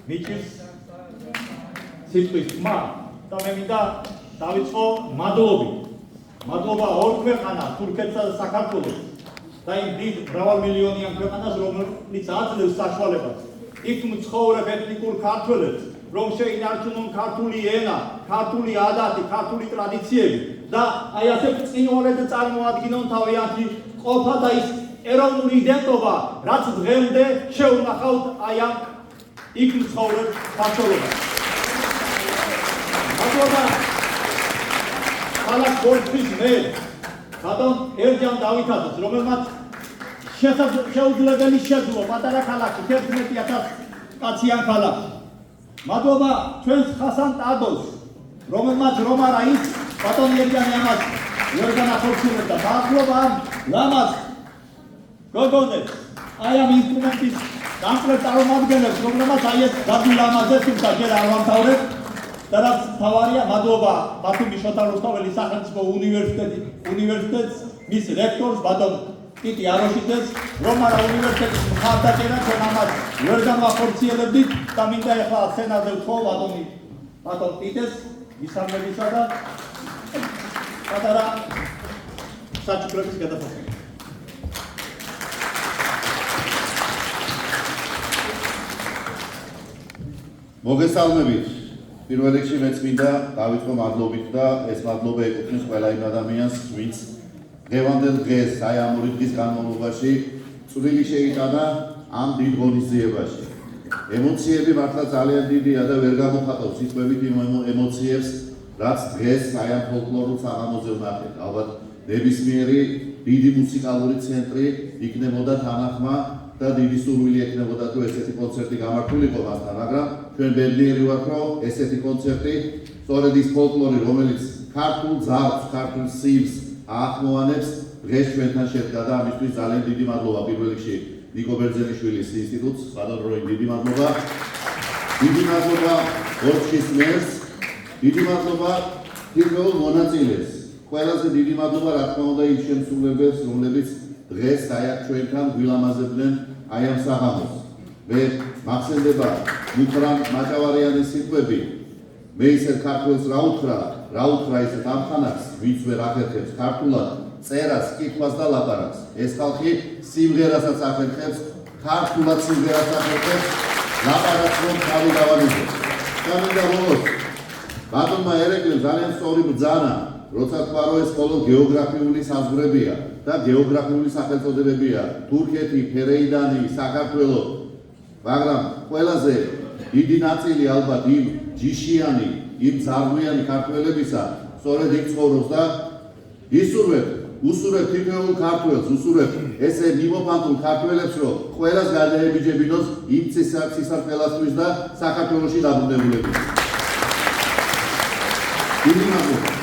მიჭირს სიტყვის ხმა და მე მინდა დავიწყო მადლობით. მადლობა ორ ქვეყანას, თურქეთსა და საქართველოს და იმ დიდ მრავალმილიონიან ქვეყანას, რომელიც აძლევს საშუალებას იქ მცხოვრებ ეთნიკურ ქართველებს, რომ შეინარჩუნონ ქართული ენა, ქართული ადათი, ქართული ტრადიციები და აი ასე ბრწყინვალედ წარმოადგინონ თავიანთი ყოფა და ის ეროვნული იდენტობა, რაც დღემდე შეუნახავთ აი ამ იქ მცხოვრებ ქართველებს. მადლობა ქალაქ ბორცვის მერ ბატონ ერჯან დავითაძეს, რომელმაც შეუძლებელი შეძლო პატარა ქალაქში 11,000 კაციან ქალაქში. მადლობა ჩვენს ხასან ტადოს, რომელმაც რომ არა ის ბატონ ერჯანი ამას ვერ განახორციელებდა. მადლობა ამ ლამაზ გოგონებს, აი ამ ინსტრუმენტის გამკლებ წარმომადგენლებს, რომელმაც აი ეს გაბი ლამაზებს თუმცა ჯერ არ ვამთავრებ და რაც თავარია, მადლობა ბათუმის შოთა რუსთაველის სახელმწიფო უნივერსიტეტს, მის რექტორს ბატონ ტიტი აროშიძეს, რომ არა უნივერსიტეტის მხარდაჭერა ჩვენ ამას ვერ განვახორციელებდით და მინდა ეხლა სცენაზე ვთხოვ ბატონ ტიტეს მისამნებისა და პატარა საჩუქრების გადაფასება. მოგესალმებით. პირველ რიგში მეც მინდა დავიწყო მადლობით და ეს მადლობა ეკუთვნის ყველა იმ ადამიანს, ვინც დღევანდელ დღეს აი ამ ორი დღის განმავლობაში წვლილი შეიტანა ამ დიდ ღონისძიებაში. ემოციები მართლა ძალიან დიდია და ვერ გამოხატავს სიტყვებით იმ ემოციებს, რაც დღეს აი ამ ფოლკლორულ საღამოზე ვნახეთ. ალბათ ნებისმიერი დიდი მუსიკალური ცენტრი იქნებოდა თანახმა და დიდი სურვილი ექნებოდა თუ ესეთი კონცერტი გამართულიყო მასთან, მაგრამ ჩვენ ბედნიერი ვართ, რომ ესეთი კონცერტი სწორედ ის ფოლკლორი, რომელიც ქართულ ძაღლს, ქართულ სივრს აახმოვანებს, დღეს ჩვენთან შედგა და ამისთვის ძალიან დიდი მადლობა პირველ რიგში ნიკო ბერძენიშვილის ინსტიტუტს, ბატონ როინ დიდი მადლობა. დიდი მადლობა ბორცვის მერს, დიდი მადლობა პირველ მონაწილეს. ყველაზე დიდი მადლობა რა თქმა უნდა იმ შემსრულებელს, რომლებიც დღეს აი აქ ჩვენთან გვილამაზებდნენ აი ამ საღამოს. მე მახსენდება მუხრან მაჭავარიანის სიტყვები, მე ისეთ ქართველს რა უთხრა ისეთ ამხანaks, ვინც ვერ ახერხებს ქართულად წერას, კითხვას და ლაპარაკს. ეს ხალხი სიმღერასაც ახერხებს, ქართულად სიმღერას ახერხებს, ლაპარაკს რომ თავი დავანებოს. და მინდა მომოს ბატონმა ერეკლემ ძალიან სწორი ბრძანა, როცა თქვა რომ ეს მხოლოდ გეოგრაფიული საზღვრებია და გეოგრაფიული სახელწოდებებია, თურქეთი, ფერეიდანი, საქართველო, მაგრამ ყველაზე დიდი ნაწილი ალბათ იმ ჯიშიანი, იმ ზარღვიანი ქართველებისა სწორედ იქ ცხოვრობს და უსურვებ თითოეულ ქართველს, უსურვებ ესე მიმოფანტულ ქართველებს, რომ ყველას გადაებიჯებინოს იმ სისარტყელასთვის და საქართველოში დაბრუნებულების. დიდი მადლობა.